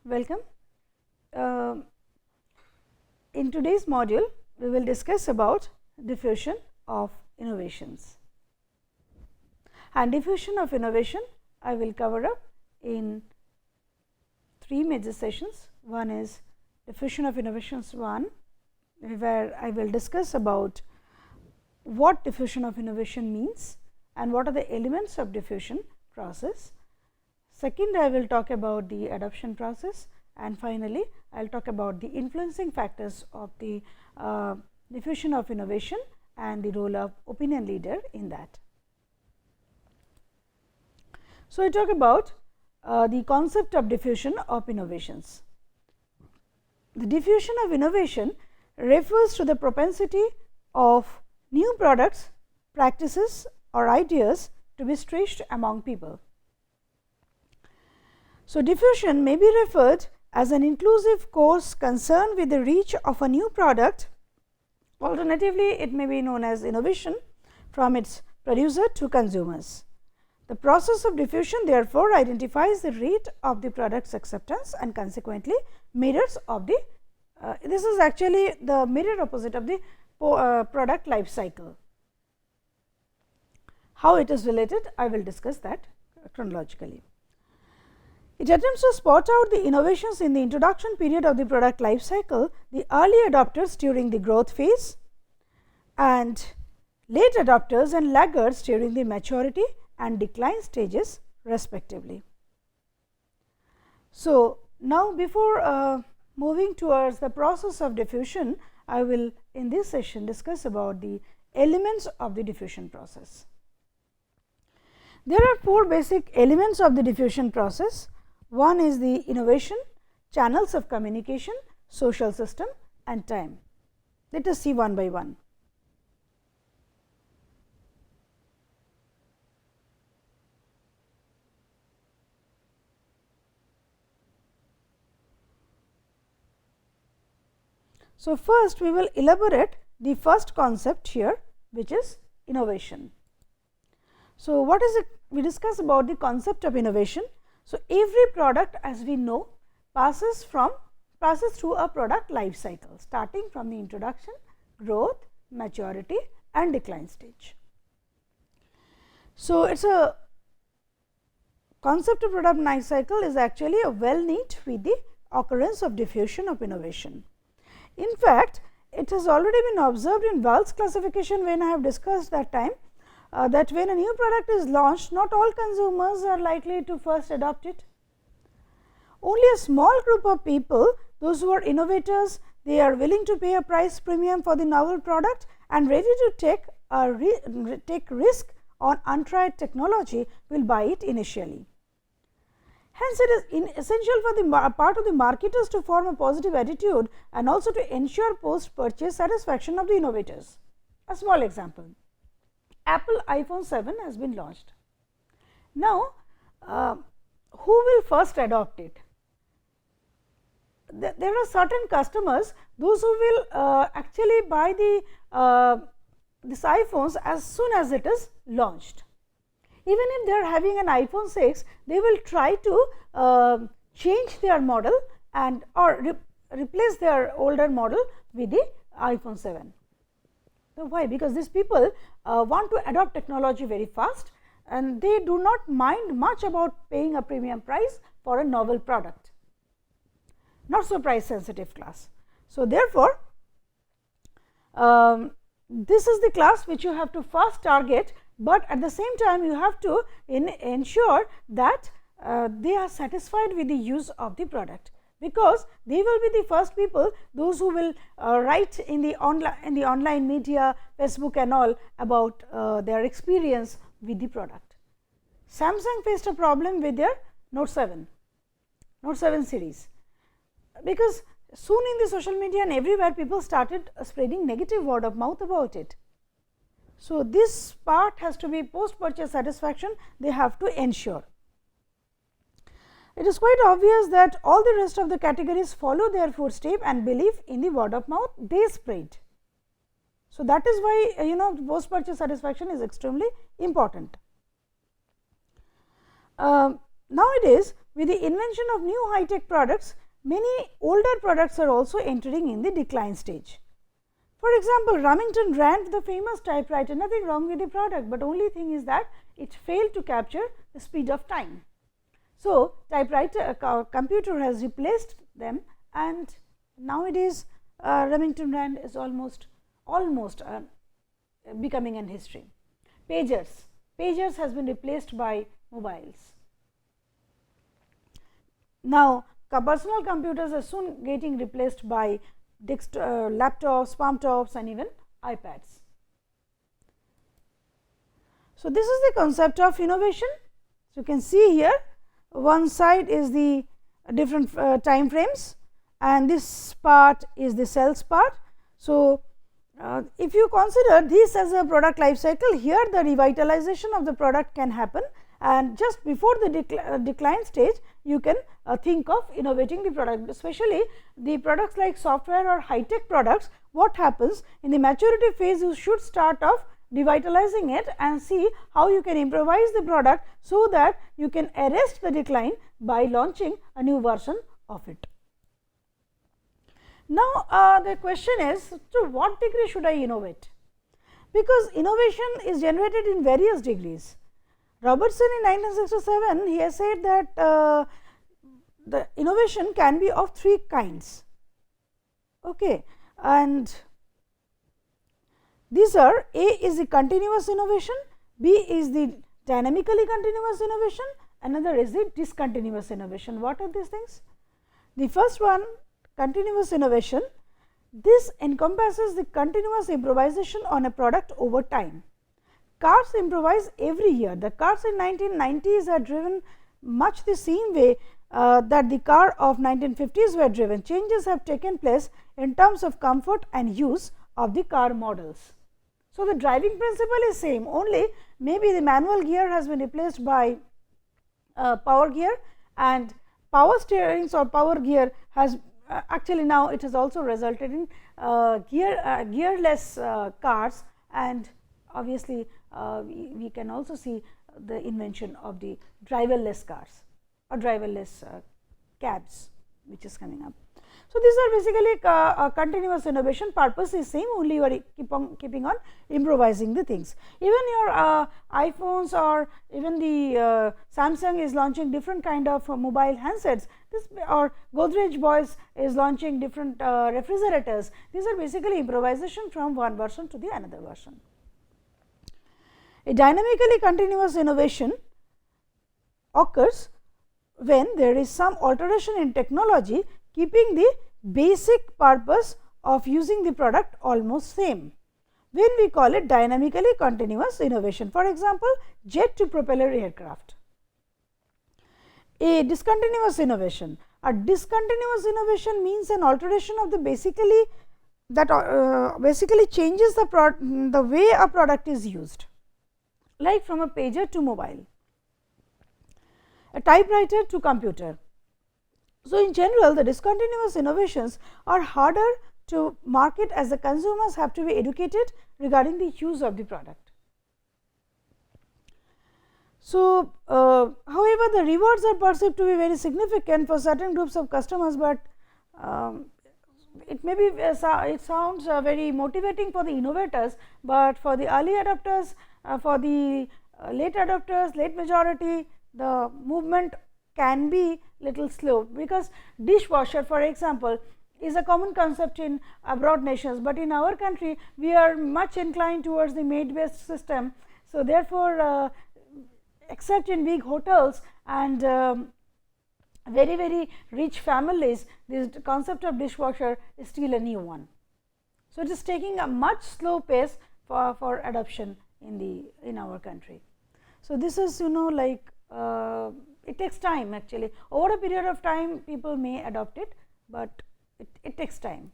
Welcome. In today's module, we will discuss about diffusion of innovations. And diffusion of innovation I will cover up in 3 major sessions. One is diffusion of innovations 1, where I will discuss about what diffusion of innovation means and what are the elements of diffusion process. Second, I will talk about the adoption process, and finally, I will talk about the influencing factors of the diffusion of innovation and the role of opinion leader in that. So, I talk about the concept of diffusion of innovations. The diffusion of innovation refers to the propensity of new products, practices or ideas to be stretched among people. So, diffusion may be referred as an inclusive course concerned with the reach of a new product. Alternatively, it may be known as innovation from its producer to consumers. The process of diffusion therefore identifies the rate of the product's acceptance and consequently mirrors of the this is actually the mirror opposite of the product life cycle. How it is related, I will discuss that chronologically. It attempts to spot out the innovations in the introduction period of the product life cycle, the early adopters during the growth phase and late adopters and laggards during the maturity and decline stages respectively. So, now before moving towards the process of diffusion, I will in this session discuss about the elements of the diffusion process. There are 4 basic elements of the diffusion process. One is the innovation, channels of communication, social system and time. Let us see one by one. So, first we will elaborate the first concept here, which is innovation. So, what is it? We discuss about the concept of innovation. So, every product as we know passes through a product life cycle starting from the introduction, growth, maturity and decline stage. So, it is a concept of product life cycle is actually a well knit with the occurrence of diffusion of innovation. In fact, it has already been observed in Wahl's classification when I have discussed that time that when a new product is launched, not all consumers are likely to first adopt it. Only a small group of people, those who are innovators, they are willing to pay a price premium for the novel product and ready to take risk on untried technology will buy it initially. Hence, it is essential for the part of the marketers to form a positive attitude and also to ensure post-purchase satisfaction of the innovators. A small example. Apple iPhone 7 has been launched. Now, who will first adopt it? There are certain customers, those who will actually buy this iPhones as soon as it is launched. Even if they are having an iPhone 6, they will try to change their model and or replace their older model with the iPhone 7. So, why? Because these people want to adopt technology very fast and they do not mind much about paying a premium price for a novel product, not so price sensitive class. So, therefore, this is the class which you have to first target, but at the same time you have to ensure that they are satisfied with the use of the product, because they will be the first people, those who will write in the online media, Facebook and all about their experience with the product. Samsung faced a problem with their Note 7 series, because soon in the social media and everywhere people started spreading negative word of mouth about it. So, this part has to be post purchase satisfaction, they have to ensure. It is quite obvious that all the rest of the categories follow their footstep and believe in the word of mouth they spread. So, that is why post purchase satisfaction is extremely important. Nowadays with the invention of new high tech products, many older products are also entering in the decline stage. For example, Remington Rand, the famous typewriter, nothing wrong with the product, but only thing is that it failed to capture the speed of time. So, typewriter computer has replaced them, and nowadays Remington Rand is almost becoming an history. Pagers has been replaced by mobiles. Now, personal computers are soon getting replaced by laptops, palm tops, and even iPads. So, this is the concept of innovation. So, you can see here one side is the different time frames, and this part is the sales part. So, if you consider this as a product life cycle, here the revitalization of the product can happen, and just before the decline stage you can think of innovating the product, especially the products like software or high tech products. What happens in the maturity phase, you should start off revitalizing it and see how you can improvise the product, so that you can arrest the decline by launching a new version of it. Now, the question is, to what degree should I innovate? Because innovation is generated in various degrees. Robertson in 1967, he has said that the innovation can be of three kinds. Okay, and these are: A is the continuous innovation, B is the dynamically continuous innovation, another is the discontinuous innovation. What are these things? The first one, continuous innovation, this encompasses the continuous improvisation on a product over time. Cars improvise every year. The cars in 1990s are driven much the same way that the car of 1950s were driven. Changes have taken place in terms of comfort and use of the car models. So, the driving principle is same, only maybe the manual gear has been replaced by power gear, and power steerings or power gear has actually now it has also resulted in gearless cars, and obviously we can also see the invention of the driverless cars or driverless cabs, which is coming up. So, these are basically continuous innovation. Purpose is same, only you are keeping on improvising the things. Even your iPhones or even the Samsung is launching different kind of mobile handsets, this, or Godrej Boys is launching different refrigerators. These are basically improvisation from one version to the another version. A dynamically continuous innovation occurs when there is some alteration in technology, keeping the basic purpose of using the product almost same, when we call it dynamically continuous innovation. For example, jet to propeller aircraft. A discontinuous innovation. A discontinuous innovation means an alteration of the basically changes the way a product is used, like from a pager to mobile, a typewriter to computer. So, in general, the discontinuous innovations are harder to market, as the consumers have to be educated regarding the use of the product. So, however, the rewards are perceived to be very significant for certain groups of customers, but it may be it sounds very motivating for the innovators, but for the early adopters, for the late adopters, late majority, the movement can be little slow, because dishwasher, for example, is a common concept in abroad nations, but in our country we are much inclined towards the maid based system. So, therefore, except in big hotels and very rich families, this concept of dishwasher is still a new one. So, it is taking a much slow pace for adoption in our country. So, this is like it takes time actually. Over a period of time people may adopt it, but it takes time.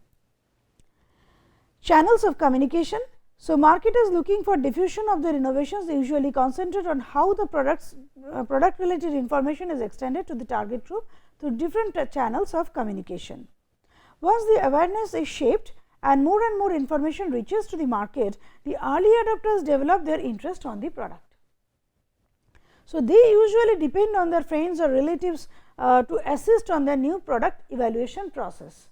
Channels of communication. So, marketers looking for diffusion of their innovations usually concentrate on how the product related information is extended to the target group through different channels of communication. Once the awareness is shaped and more information reaches to the market, the early adopters develop their interest on the product. So, they usually depend on their friends or relatives to assist on their new product evaluation process.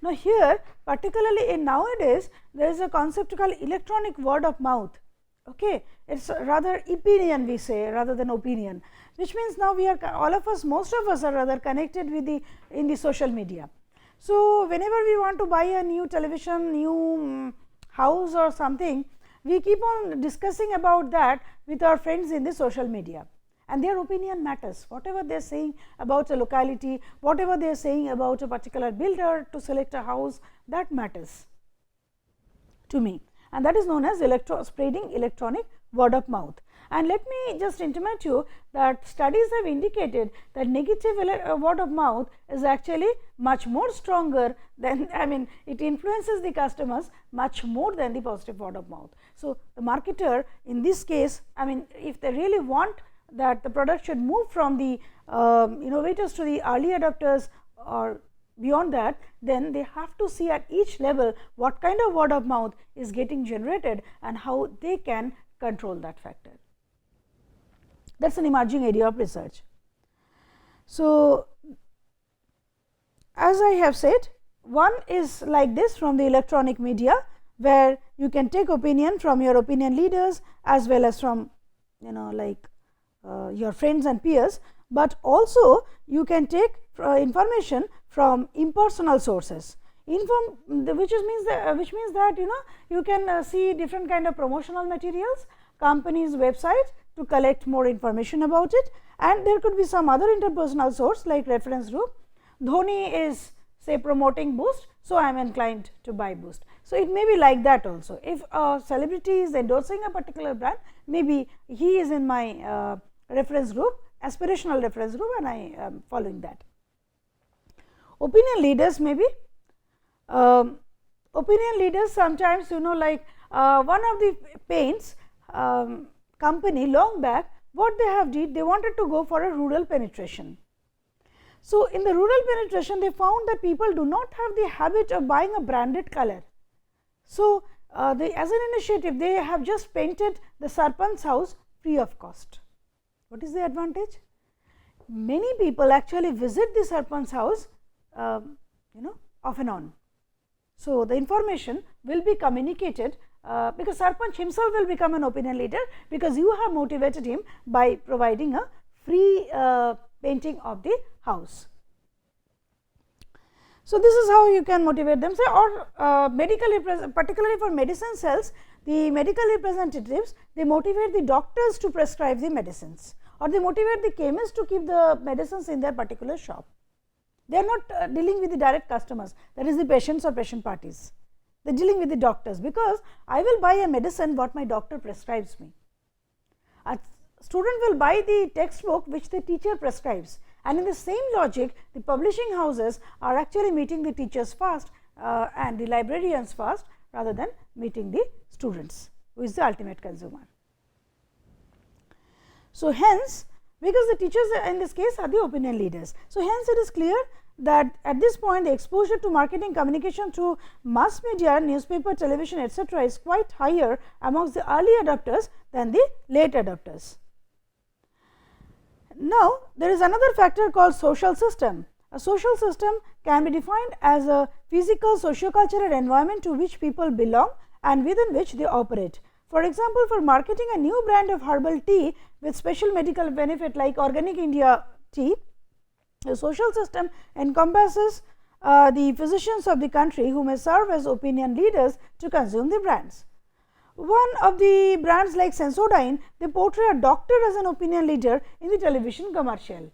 Now, here particularly in nowadays there is a concept called electronic word of mouth. Okay, it is rather opinion we say rather than opinion, which means now we are all of us, most of us are rather connected with the in the social media. So, whenever we want to buy a new television, new house or something, we keep on discussing about that with our friends in the social media, and their opinion matters. Whatever they are saying about a locality, whatever they are saying about a particular builder to select a house, that matters to me, and that is known as spreading electronic word of mouth. And let me just intimate you that studies have indicated that negative word of mouth is actually much more stronger than, I mean, it influences the customers much more than the positive word of mouth. So, the marketer in this case, I mean, if they really want that the product should move from the innovators to the early adopters or beyond that, then they have to see at each level what kind of word of mouth is getting generated and how they can control that factor. That is an emerging area of research. So, as I have said, one is like this from the electronic media, where you can take opinion from your opinion leaders as well as from like your friends and peers, but also you can take information from impersonal sources, which means that you can see different kind of promotional materials, companies' websites to collect more information about it, and there could be some other interpersonal source like reference group. Dhoni is say promoting Boost, so I am inclined to buy Boost. So, it may be like that also. If a celebrity is endorsing a particular brand, maybe he is in my reference group, aspirational reference group, and I am following that. Opinion leaders maybe, opinion leaders sometimes like one of the paints company long back, what they have did, they wanted to go for a rural penetration. So, in the rural penetration they found that people do not have the habit of buying a branded color. So, as an initiative they have just painted the Sarpanch's house free of cost. What is the advantage? Many people actually visit the Sarpanch's house off and on. So, the information will be communicated because Sarpanch himself will become an opinion leader, because you have motivated him by providing a free painting of the house. So, this is how you can motivate them, say, or particularly for medicine sales, the medical representatives, they motivate the doctors to prescribe the medicines, or they motivate the chemists to keep the medicines in their particular shop. They are not dealing with the direct customers, that is the patients or patient parties. They are dealing with the doctors, because I will buy a medicine what my doctor prescribes me. A student will buy the textbook which the teacher prescribes, and in the same logic the publishing houses are actually meeting the teachers first and the librarians first, rather than meeting the students, who is the ultimate consumer. So, hence, because the teachers in this case are the opinion leaders. So, hence it is clear that at this point the exposure to marketing communication through mass media, newspaper, television, etc., is quite higher amongst the early adopters than the late adopters. Now, there is another factor called social system. A social system can be defined as a physical socio-cultural environment to which people belong and within which they operate. For example, for marketing a new brand of herbal tea with special medical benefit like Organic India tea, the social system encompasses the physicians of the country who may serve as opinion leaders to consume the brands. One of the brands like Sensodyne, they portray a doctor as an opinion leader in the television commercial.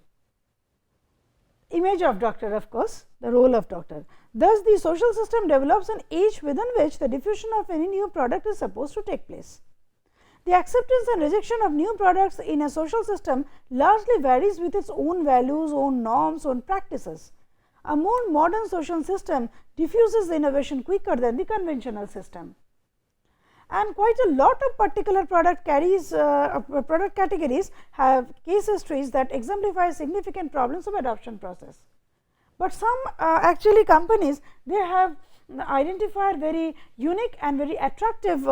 Image of doctor, of course, the role of doctor. Thus, the social system develops an age within which the diffusion of any new product is supposed to take place. The acceptance and rejection of new products in a social system largely varies with its own values, own norms, own practices. A more modern social system diffuses the innovation quicker than the conventional system. And quite a lot of particular product categories have case histories that exemplify significant problems of adoption process. But some actually companies, they have identified very unique and very attractive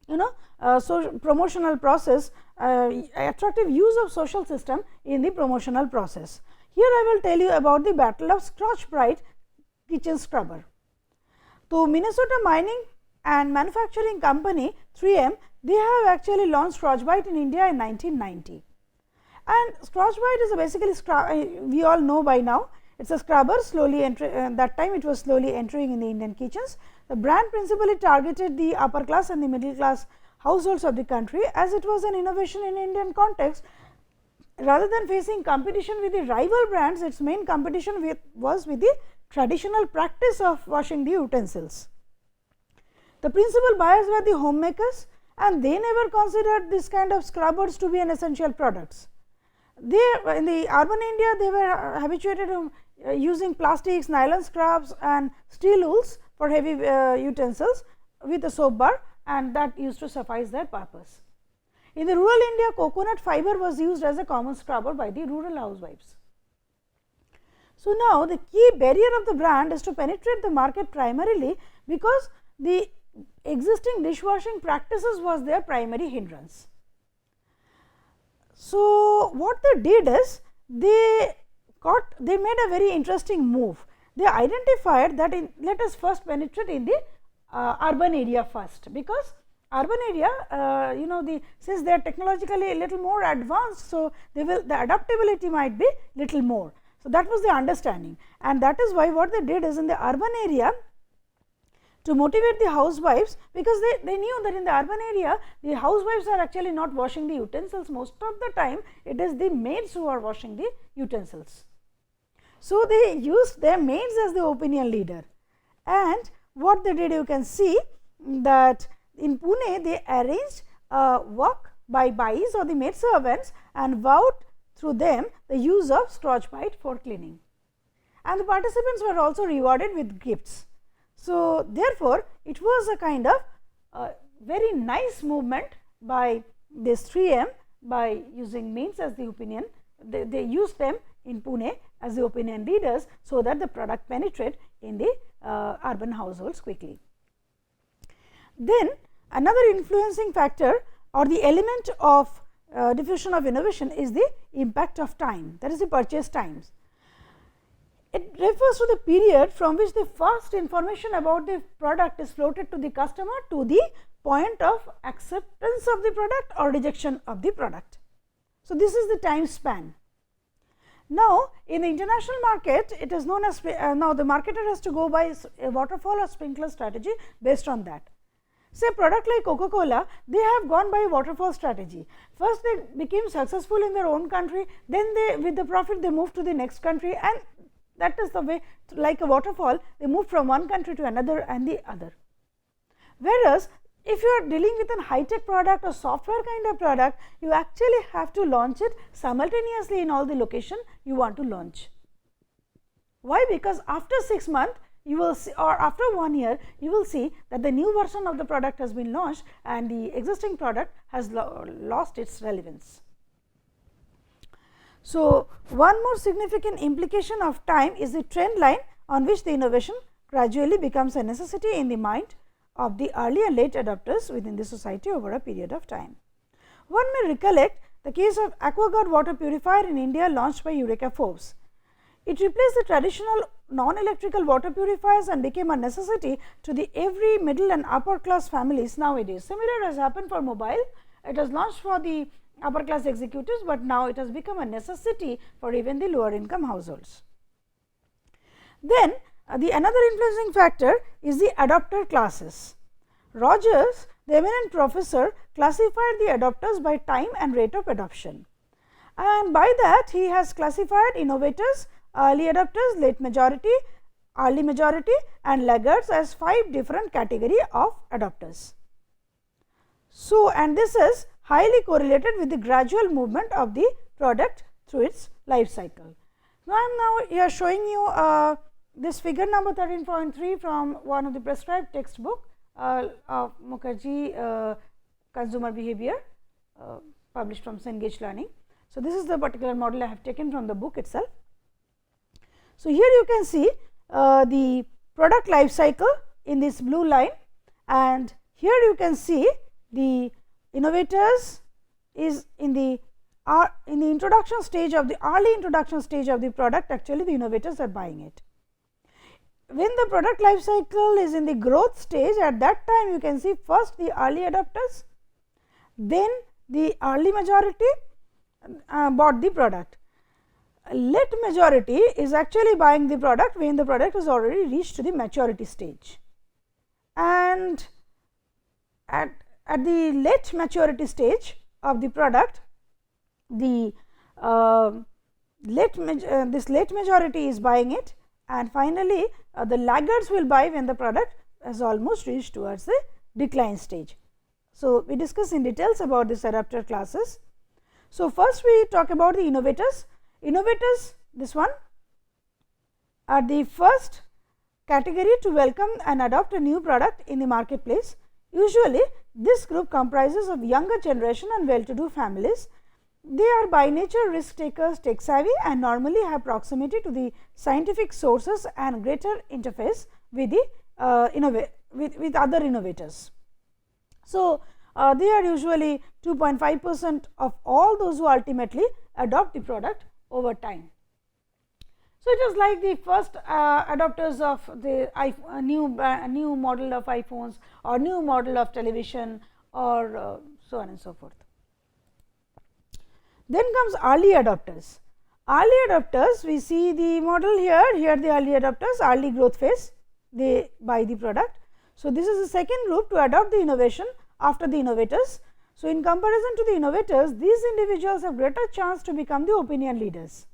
promotional process, attractive use of social system in the promotional process. Here I will tell you about the battle of Scotch Brite kitchen scrubber. So, Minnesota Mining and Manufacturing Company 3M, they have actually launched Scotch Brite in India in 1990. And Scotch Brite is basically, we all know by now, it is a scrubber slowly that time it was slowly entering in the Indian kitchens. The brand principally targeted the upper class and the middle class households of the country, as it was an innovation in Indian context. Rather than facing competition with the rival brands, its main competition was with the traditional practice of washing the utensils. The principal buyers were the homemakers, and they never considered this kind of scrubbers to be an essential products. They, in the urban India, they were habituated to using plastics, nylon scrubs and steel wools for heavy utensils with a soap bar, and that used to suffice their purpose. In the rural India, coconut fiber was used as a common scrubber by the rural housewives. So, now the key barrier of the brand is to penetrate the market primarily because the existing dishwashing practices was their primary hindrance. So, what they did is they made a very interesting move. They identified that let us first penetrate in the urban area first, because urban area since they are technologically a little more advanced. So, the adaptability might be little more. So, that was the understanding, and that is why what they did is in the urban area, to motivate the housewives, because they knew that in the urban area the housewives are actually not washing the utensils, most of the time it is the maids who are washing the utensils. So, they used their maids as the opinion leader, and what they did, you can see that in Pune they arranged work by buys or the maid servants and vowed through them the use of Scotch Brite for cleaning, and the participants were also rewarded with gifts. So, therefore, it was a kind of very nice movement by this 3M by using maids as the opinion. They used them in Pune as the opinion leaders, so that the product penetrate in the urban households quickly. Then another influencing factor or the element of diffusion of innovation is the impact of time, that is the purchase times. It refers to the period from which the first information about the product is floated to the customer to the point of acceptance of the product or rejection of the product. So, this is the time span. Now, in the international market, it is known as now the marketer has to go by a waterfall or sprinkler strategy based on that. Say product like Coca-Cola, they have gone by waterfall strategy. First they became successful in their own country, then they with the profit they moved to the next country, and that is the way, like a waterfall, they move from one country to another and the other. Whereas, if you are dealing with a high-tech product or software kind of product, you actually have to launch it simultaneously in all the location you want to launch. Why? Because after 6 months, you will see, or after 1 year, you will see that the new version of the product has been launched and the existing product has lost its relevance. So, one more significant implication of time is the trend line on which the innovation gradually becomes a necessity in the mind of the early and late adopters within the society over a period of time. One may recollect the case of AquaGuard water purifier in India launched by Eureka Forbes. It replaced the traditional non-electrical water purifiers and became a necessity to the every middle and upper class families nowadays. Similar has happened for mobile. It was launched for the upper class executives, but now it has become a necessity for even the lower income households. Then the another influencing factor is the adopter classes. Rogers, the eminent professor, classified the adopters by time and rate of adoption, and by that he has classified innovators, early adopters, late majority, early majority and laggards as 5 different category of adopters. So, and this is highly correlated with the gradual movement of the product through its life cycle. Now, I am now here showing you this figure number 13.3 from one of the prescribed textbook of Mukherjee consumer behavior published from Cengage Learning. So, this is the particular model I have taken from the book itself. So, here you can see the product life cycle in this blue line, and here you can see the innovators is in the introduction stage of the early introduction stage of the product, actually the innovators are buying it. When the product life cycle is in the growth stage, at that time you can see first the early adopters, then the early majority bought the product. Late majority is actually buying the product when the product has already reached to the maturity stage, and at the late maturity stage of the product, the this late majority is buying it, and finally the laggards will buy when the product has almost reached towards the decline stage. So, we discuss in details about this adopter classes. So, first we talk about the innovators. Innovators, this one, are the first category to welcome and adopt a new product in the marketplace. Usually this group comprises of younger generation and well to do families. They are by nature risk takers, tech savvy, and normally have proximity to the scientific sources and greater interface with the with other innovators. So, they are usually 2.5% of all those who ultimately adopt the product over time. So, it is like the first adopters of the new model of iPhones or new model of television or so on and so forth. Then comes early adopters. Early adopters, we see the model here the early adopters, early growth phase, they buy the product. So, this is the second group to adopt the innovation after the innovators. So, in comparison to the innovators, these individuals have greater chance to become the opinion leaders.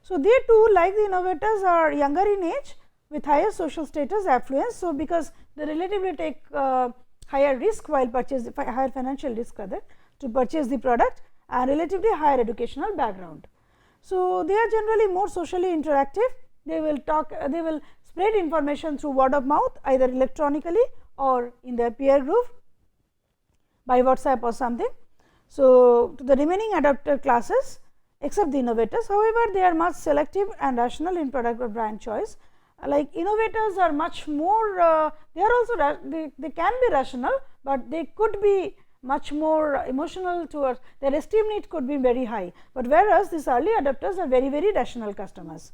So, they too, like the innovators, are younger in age with higher social status, affluence. So, because they relatively take higher risk while purchase higher financial risk rather to purchase the product, and relatively higher educational background. So, they are generally more socially interactive. They will talk, they will spread information through word of mouth, either electronically or in their peer group by WhatsApp or something. So, to the remaining adopter classes except the innovators, however, they are much selective and rational in product or brand choice. Like innovators are much more, they are also they can be rational, but they could be much more emotional towards their esteem need could be very high, but whereas these early adopters are very rational customers.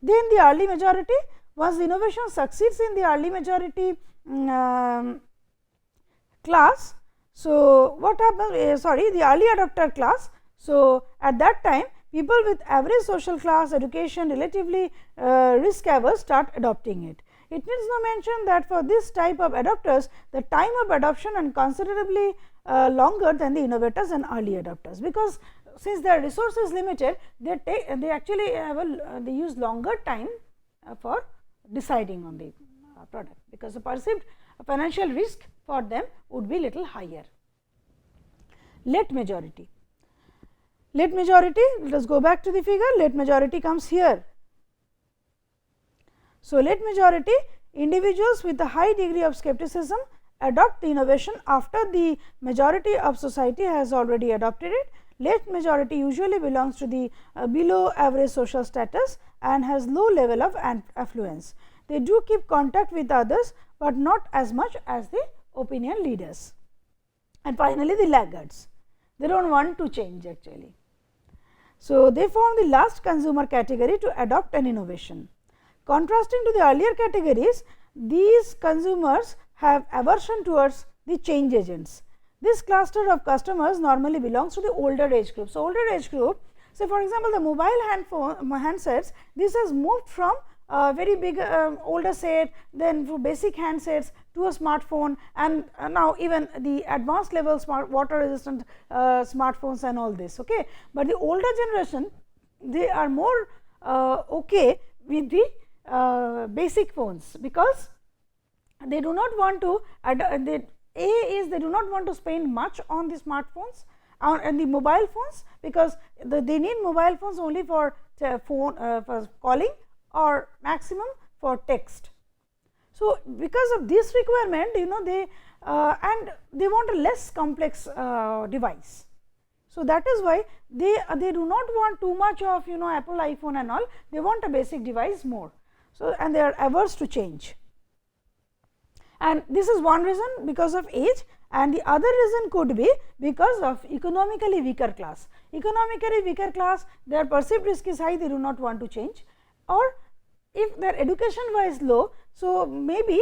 Then the early majority, once the innovation succeeds in the early majority class. So, what happens the early adopter class. So, at that time people with average social class, education, relatively risk averse start adopting it. It needs no mention that for this type of adopters, the time of adoption and considerably longer than the innovators and early adopters, because since their resource is limited, they actually have they use longer time for deciding on the product, because the perceived financial risk for them would be little higher. Late majority. Late majority, let us go back to the figure. Late majority comes here. So, late majority individuals with a high degree of skepticism adopt the innovation after the majority of society has already adopted it. Late majority usually belongs to the below average social status and has low level of affluence. They do keep contact with others, but not as much as the opinion leaders. And finally, the laggards, they do not want to change actually. So, they form the last consumer category to adopt an innovation. Contrasting to the earlier categories, these consumers have aversion towards the change agents. This cluster of customers normally belongs to the older age group. So, older age group, say for example, the mobile handsets, this has moved from a very big older set, then for basic handsets to a smartphone, and now even the advanced level water resistant smartphones and all this. Okay. But the older generation, they are more okay with the basic phones, because they do not want to they do not want to spend much on the smartphones and the mobile phones, because they need mobile phones only for for calling or maximum for text. So, because of this requirement, they and they want a less complex device. So, that is why they do not want too much of Apple iPhone and all, they want a basic device more. So, and they are averse to change, and this is one reason because of age, and the other reason could be because of economically weaker class. Economically weaker class, their perceived risk is high, they do not want to change, or if their education wise low, so maybe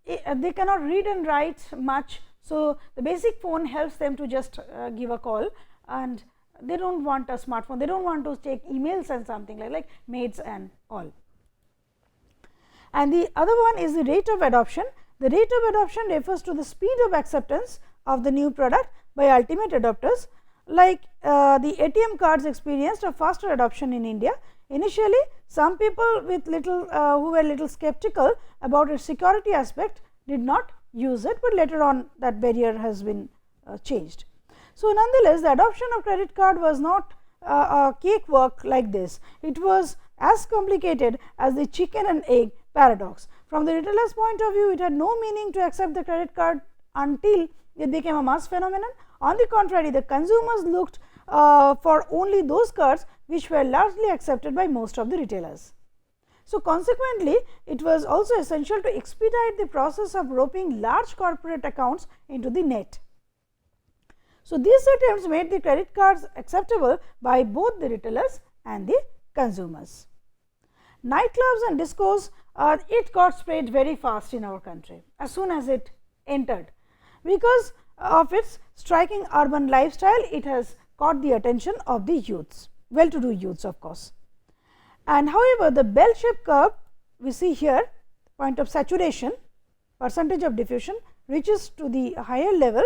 they cannot read and write much. So, the basic phone helps them to just give a call, and they do not want a smartphone, they do not want to take emails and something like maids and all. And the other one is the rate of adoption. The rate of adoption refers to the speed of acceptance of the new product by ultimate adopters, like the ATM cards experienced a faster adoption in India. Initially, some people with little who were little skeptical about its security aspect did not use it, but later on that barrier has been changed. So, nonetheless, the adoption of credit card was not a cakewalk like this. It was as complicated as the chicken and egg paradox. From the retailer's point of view, it had no meaning to accept the credit card until it became a mass phenomenon. On the contrary, the consumers looked for only those cards which were largely accepted by most of the retailers. So, consequently, it was also essential to expedite the process of roping large corporate accounts into the net. So, these attempts made the credit cards acceptable by both the retailers and the consumers. Nightclubs and discos, it got spread very fast in our country as soon as it entered. Because of its striking urban lifestyle, it has caught the attention of the youths, well-to-do youths of course. And however, the bell-shaped curve we see here, point of saturation, percentage of diffusion reaches to the higher level.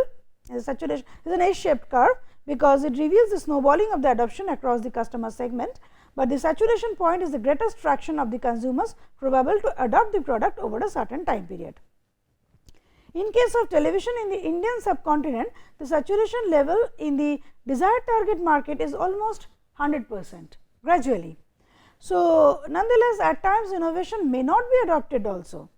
Saturation is an S-shaped curve because it reveals the snowballing of the adoption across the customer segment, but the saturation point is the greatest fraction of the consumers probable to adopt the product over a certain time period. In case of television in the Indian subcontinent, the saturation level in the desired target market is almost 100% gradually. So, nonetheless, at times innovation may not be adopted also.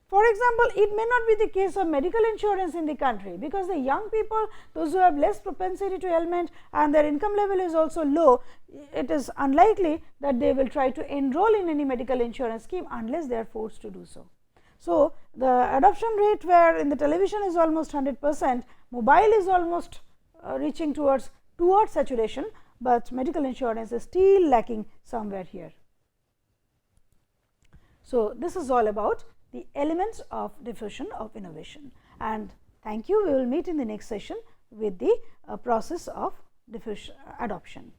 For example, it may not be the case of medical insurance in the country, because the young people, those who have less propensity to ailment and their income level is also low, it is unlikely that they will try to enroll in any medical insurance scheme unless they are forced to do so. So, the adoption rate where in the television is almost 100%, mobile is almost reaching towards saturation, but medical insurance is still lacking somewhere here. So, this is all about the elements of diffusion of innovation, and thank you. We will meet in the next session with the process of diffusion adoption.